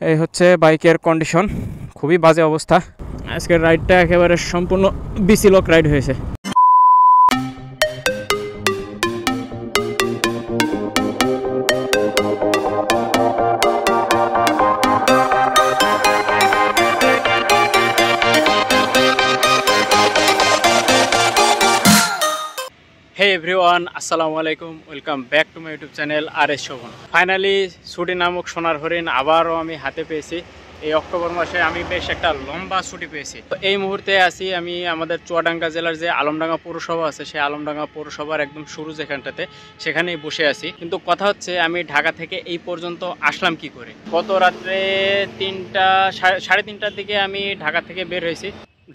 এই হচ্ছে বাইকের কন্ডিশন, খুবই বাজে অবস্থা। আজকের রাইডটা একেবারে সম্পূর্ণ বিসি লক রাইড হয়েছে। হে এভরিওয়ান, আসসালামু আলাইকুম, welcome back to my YouTube channel R S Shovon. Finally ছুটি নামক সোনার হরিণ আবারও আমি হাতে পেয়েছি। এই অক্টোবর মাসে আমি বেশ একটা লম্বা ছুটি পেয়েছি। তো এই মুহূর্তে আছি আমি আমাদের চুয়াডাঙ্গা জেলার যে আলমডাঙ্গা পৌরসভা আছে, সেই আলমডাঙ্গা পৌরসভার একদম শুরু যেখানটাতে, সেখানেই বসে আছি। কিন্তু কথা হচ্ছে, আমি ঢাকা থেকে এই পর্যন্ত আসলাম কি করে। গত রাত্রে সাড়ে তিনটার দিকে আমি ঢাকা থেকে বের হয়েছি।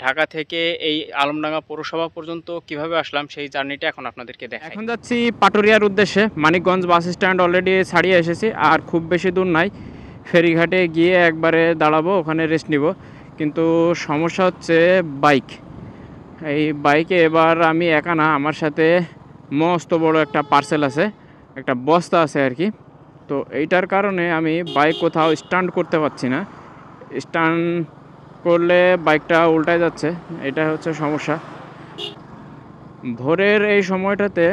ঢাকা থেকে এই আলমডাঙ্গা পৌরসভা পর্যন্ত কিভাবে আসলাম সেই জার্নিটা এখন আপনাদেরকে দেখাই। এখন যাচ্ছি পাটুরিয়ার উদ্দেশ্যে। মানিকগঞ্জ বাস স্ট্যান্ড অলরেডি ছাড়িয়ে এসেছি, আর খুব বেশি দূর নাই। ফেরিঘাটে গিয়ে একবারে দাঁড়াবো, ওখানে রেস্ট নিব। কিন্তু সমস্যা হচ্ছে বাইক। এই বাইকে এবার আমি একা না, আমার সাথে মস্ত বড় একটা পার্সেল আছে, একটা বস্তা আছে আর কি। তো এইটার কারণে আমি বাইক কোথাও স্ট্যান্ড করতে পারছি না। স্ট্যান্ড করলে বাইকটা উল্টায় যাচ্ছে, এটা হচ্ছে সমস্যা। ভোরের এই সময়টাতে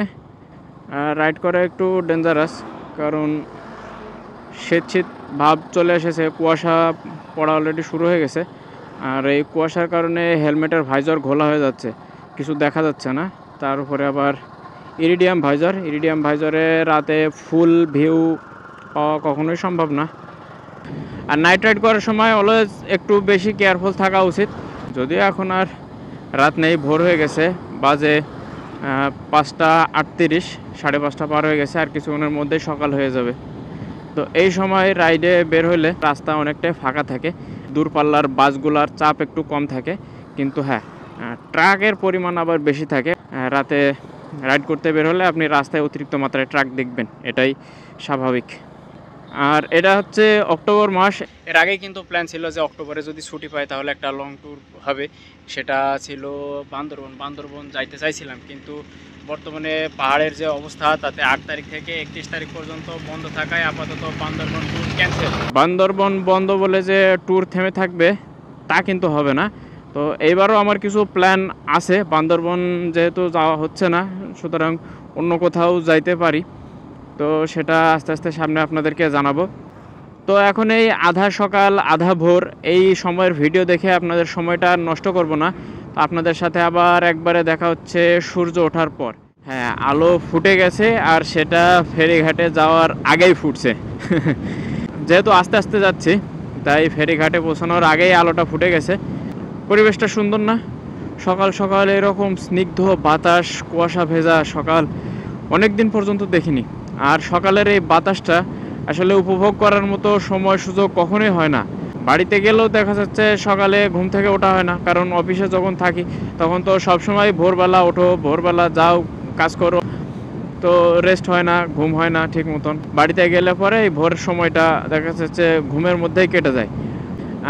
রাইড করা একটু ডেঞ্জারাস, কারণ শীত শীত ভাব চলে এসেছে, কুয়াশা পড়া অলরেডি শুরু হয়ে গেছে। আর এই কুয়াশার কারণে হেলমেটের ভাইজার ঘোলা হয়ে যাচ্ছে, কিছু দেখা যাচ্ছে না। তার উপরে আবার ইরিডিয়াম ভাইজারে রাতে ফুল ভিউ পাওয়া কখনোই সম্ভব না। আর নাইট রাইড করার সময় অলওয়েজ একটু বেশি কেয়ারফুল থাকা উচিত। যদিও এখন আর রাত নেই, ভোর হয়ে গেছে, বাজে 5:38, 5:30 পার হয়ে গেছে। আর কিছুক্ষণের মধ্যেই সকাল হয়ে যাবে। তো এই সময় রাইডে বের হলে রাস্তা অনেকটাই ফাঁকা থাকে, দূরপাল্লার বাসগুলার চাপ একটু কম থাকে। কিন্তু হ্যাঁ, ট্রাকের পরিমাণ আবার বেশি থাকে। রাতে রাইড করতে বের হলে আপনি রাস্তায় অতিরিক্ত মাত্রায় ট্রাক দেখবেন, এটাই স্বাভাবিক। আর এটা হচ্ছে অক্টোবর মাস। এর আগে কিন্তু প্ল্যান ছিল যে অক্টোবরে যদি ছুটি পাই তাহলে একটা লং ট্যুর হবে। সেটা ছিল বান্দরবন যাইতে চাইছিলাম, কিন্তু বর্তমানে পাহাড়ের যে অবস্থা, তাতে 8 তারিখ থেকে 31 তারিখ পর্যন্ত বন্ধ থাকায় আপাতত বান্দরবন ট্যুর ক্যান্সেল। বান্দরবন বন্ধ বলে যে ট্যুর থেমে থাকবে তা কিন্তু হবে না। তো এইবারও আমার কিছু প্ল্যান আছে। বান্দরবন যেহেতু যাওয়া হচ্ছে না, সুতরাং অন্য কোথাও যাইতে পারি। তো সেটা আস্তে আস্তে সামনে আপনাদেরকে জানাবো। তো এখন এই আধা সকাল আধা ভোর এই সময়ের ভিডিও দেখে আপনাদের সময়টা নষ্ট করব না। তো আপনাদের সাথে আবার একবারে দেখা হচ্ছে সূর্য ওঠার পর। হ্যাঁ, আলো ফুটে গেছে, আর সেটা ফেরিঘাটে যাওয়ার আগেই ফুটছে। যেহেতু আস্তে আস্তে যাচ্ছি, তাই ফেরিঘাটে পৌঁছানোর আগেই আলোটা ফুটে গেছে। পরিবেশটা সুন্দর না? সকাল সকাল এরকম স্নিগ্ধ বাতাস, কুয়াশা ভেজা সকাল অনেক দিন পর্যন্ত দেখিনি। আর সকালের এই বাতাসটা আসলে উপভোগ করার মতো সময় সুযোগ কখনোই হয় না। বাড়িতে গেলেও দেখা যাচ্ছে সকালে ঘুম থেকে ওঠা হয় না, কারণ অফিসে যখন থাকি তখন তো সবসময় ভোরবেলা ওঠো, ভোরবেলা যাও, কাজ করো, তো রেস্ট হয় না, ঘুম হয় না ঠিক মতন। বাড়িতে গেলে পরে এই ভোর সময়টা দেখা যাচ্ছে ঘুমের মধ্যেই কেটে যায়।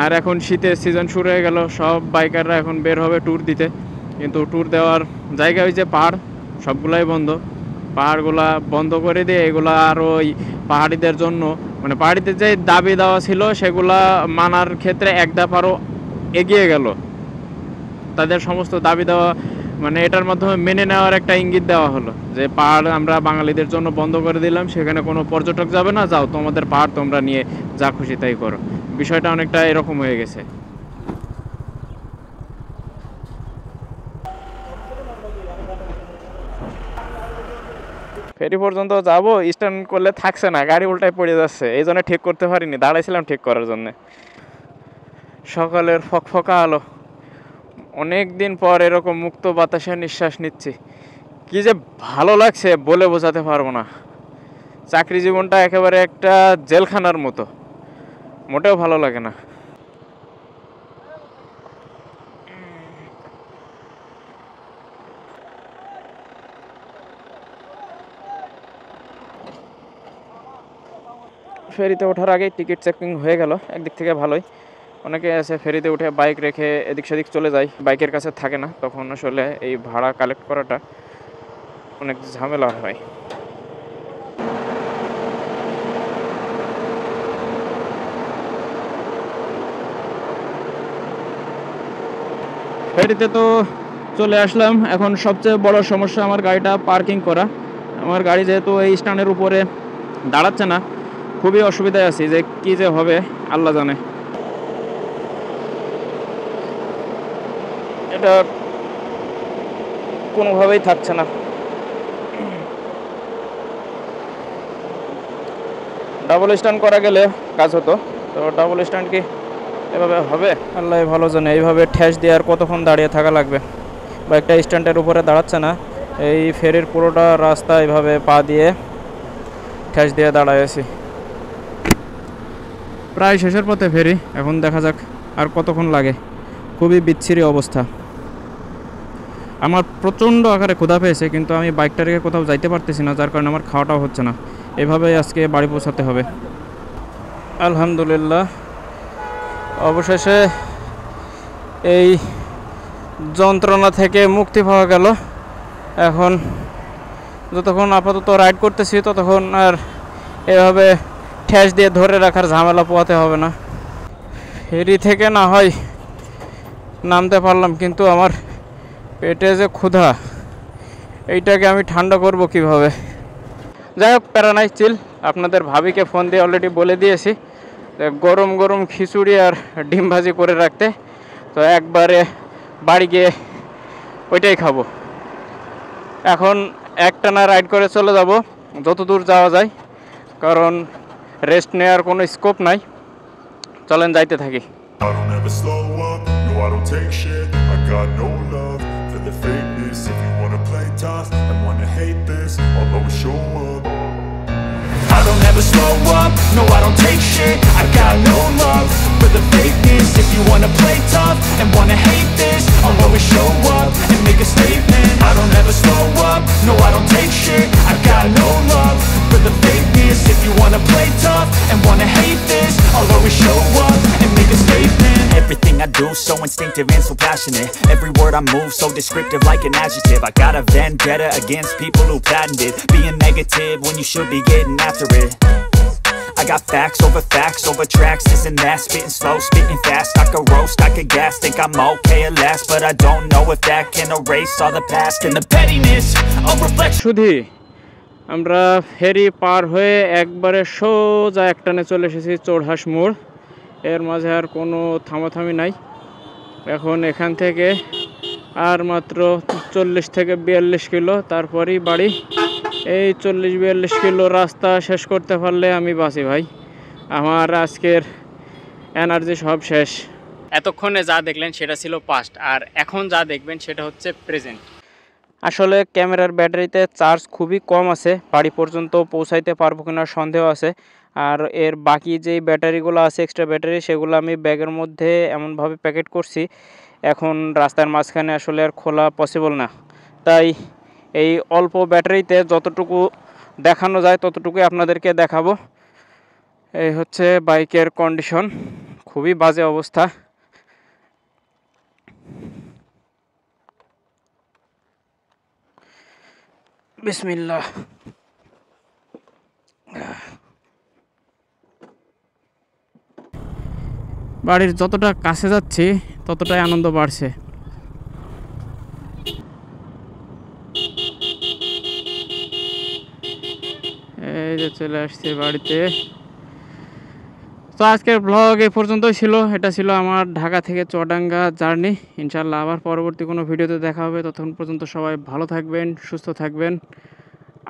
আর এখন শীতের সিজন শুরু হয়ে গেল, সব বাইকাররা এখন বের হবে ট্যুর দিতে। কিন্তু ট্যুর দেওয়ার জায়গা ওই যে পাহাড়, সবগুলাই বন্ধ। পাহাড়গুলা বন্ধ করে দিয়ে এগুলা আর ওই পাহাড়িদের জন্য, মানে পাহাড়িদের যে দাবি দেওয়া ছিল সেগুলা মানার ক্ষেত্রে এক ধাপ আরও এগিয়ে গেল। তাদের সমস্ত দাবি দেওয়া মানে এটার মাধ্যমে মেনে নেওয়ার একটা ইঙ্গিত দেওয়া হলো যে পাহাড় আমরা বাঙালিদের জন্য বন্ধ করে দিলাম, সেখানে কোনো পর্যটক যাবে না, যাও তোমাদের পাহাড় তোমরা নিয়ে যা খুশি তাই করো। বিষয়টা অনেকটা এরকম হয়ে গেছে। ফেরি পর্যন্ত যাবো, স্ট্যান্ড করলে থাকছে না, গাড়ি উল্টায় পড়ে যাচ্ছে, এই জন্য ঠিক করতে পারিনি, দাঁড়াইছিলাম ঠিক করার জন্য। সকালের ফকফকা আলো, অনেক দিন পর এরকম মুক্ত বাতাসে নিঃশ্বাস নিচ্ছি, কি যে ভালো লাগছে বলে বোঝাতে পারবো না। চাকরি জীবনটা একেবারে একটা জেলখানার মতো, মোটেও ভালো লাগে না। ফেরিতে ওঠার আগেই টিকিট চেকিং হয়ে গেল, একদিক থেকে ভালোই। অনেকে আছে ফেরিতে উঠে বাইক রেখে এদিক সেদিক চলে যায়, বাইকের কাছে থাকে না, তখন আসলে এই ভাড়া কালেক্ট করাটা অনেক ঝামেলা হয়। ফেরিতে তো চলে আসলাম। এখন সবচেয়ে বড় সমস্যা আমার গাড়িটা পার্কিং করা। আমার গাড়ি যেহেতু এই স্ট্যান্ডের উপরে দাঁড়াচ্ছে না, খুবই অসুবিধায় আছি, যে কী যে হবে আল্লাহ জানে। এটা কোনোভাবেই থাকছে না। ডাবল স্ট্যান্ড করা গেলে কাজ হতো, তো ডাবল স্ট্যান্ড কি এভাবে হবে আল্লাহ ভালো জানে। এইভাবে ঠেস দিয়ে আর কতক্ষণ দাঁড়িয়ে থাকা লাগবে, বা একটা স্ট্যান্ডের উপরে দাঁড়াচ্ছে না, এই ফেরির পুরোটা রাস্তা এইভাবে পা দিয়ে ঠেস দিয়ে দাঁড়ায় আছি। প্রায় শেষের পথে ফেরি, এখন দেখা যাক আর কতক্ষণ লাগে। খুবই বিচ্ছিরি অবস্থা। আমার প্রচণ্ড আকারে ক্ষুধা পেয়েছে, কিন্তু আমি বাইকটা রেখে কোথাও যাইতে পারতেছি না, যার কারণে আমার খাওয়াটাও হচ্ছে না। এভাবেই আজকে বাড়ি পৌঁছাতে হবে। আলহামদুলিল্লাহ, অবশেষে এই যন্ত্রণা থেকে মুক্তি পাওয়া গেল। এখন যতক্ষণ আপাতত রাইড করতেছি ততক্ষণ আর এভাবে ঠেস দিয়ে ধরে রাখার ঝামেলা পোহাতে হবে না। ফেরি থেকে না হয় নামতে পারলাম, কিন্তু আমার পেটে যে ক্ষুধা, এইটাকে আমি ঠান্ডা করব কিভাবে? যাই হোক, প্যারা নাই, চিল। আপনাদের ভাবিকে ফোন দিয়ে অলরেডি বলে দিয়েছি গরম গরম খিচুড়ি আর ডিম ভাজি করে রাখতে, তো একবারে বাড়ি গিয়ে ওইটাই খাবো। এখন একটানা রাইড করে চলে যাব যত দূর যাওয়া যায়, কারণ রেস্ট নেওয়ার কোনো স্কোপ নাই। চলেন যাইতে থাকি। I don't ever slow up, no I don't take shit. I got no love for the fakeness. If you wanna play tough and wanna hate this, I'll always show up. I don't ever slow up, no I don't take shit. I got no love for the fakeness. If you wanna play tough and wanna hate this, I'll always show up and make a statement. I don't ever slow up, no I don't take shit. I got no love for the fakeness. If you wanna play tough and wanna hate this, I'll always show up and make a statement. Everything I do so instinctive and so passionate. Every word I move so descriptive like an adjective. I got a vendetta against people who patented being negative when you should be getting after it. I got facts over tracks, this and that. Spitting slow, spitting fast. I could roast, I could gas. Think I'm okay at last, but I don't know if that can erase all the past and the pettiness. I'll reflect. শুধু আমরা ফেরি পার হয়ে একবারে সোজা একটানে চলে এসেছি চোরহাঁস মোড়। এর মাঝে আর কোনো থামাথামি নাই। এখন এখান থেকে আর মাত্র 40 থেকে 42 কিলো, তারপরই বাড়ি। এই 40-42 কিলো রাস্তা শেষ করতে পারলে আমি বাঁচি ভাই। আমার আজকের এনার্জি সব শেষ। এতক্ষণে যা দেখলেন সেটা ছিল পাস্ট, আর এখন যা দেখবেন সেটা হচ্ছে প্রেজেন্ট। আসলে ক্যামেরার ব্যাটারিতে চার্জ খুবই কম আছে, বাড়ি পর্যন্ত পৌঁছাইতে পারবো কিনা সন্দেহ আছে। আর এর বাকি যেই ব্যাটারিগুলো আছে, এক্সট্রা ব্যাটারি, সেগুলো আমি ব্যাগের মধ্যে এমনভাবে প্যাকেট করছি, এখন রাস্তার মাঝখানে আসলে আর খোলা পসিবল না। তাই এই অল্প ব্যাটারিতে যতটুকু দেখানো যায় ততটুকুই আপনাদেরকে দেখাবো। এই হচ্ছে বাইকের কন্ডিশন, খুবই বাজে অবস্থা। বিসমিল্লাহ। বাড়ির যতটা কাছে যাচ্ছি ততটাই আনন্দ বাড়ছে। এই যে চলে আসছি বাড়িতে। তো আজকের ব্লগ এই পর্যন্তই ছিল। এটা ছিল আমার ঢাকা থেকে চুয়াডাঙ্গা জার্নি। ইনশাল্লাহ আবার পরবর্তী কোনো ভিডিওতে দেখা হবে। ততক্ষণ পর্যন্ত সবাই ভালো থাকবেন, সুস্থ থাকবেন।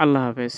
আল্লাহ হাফেজ।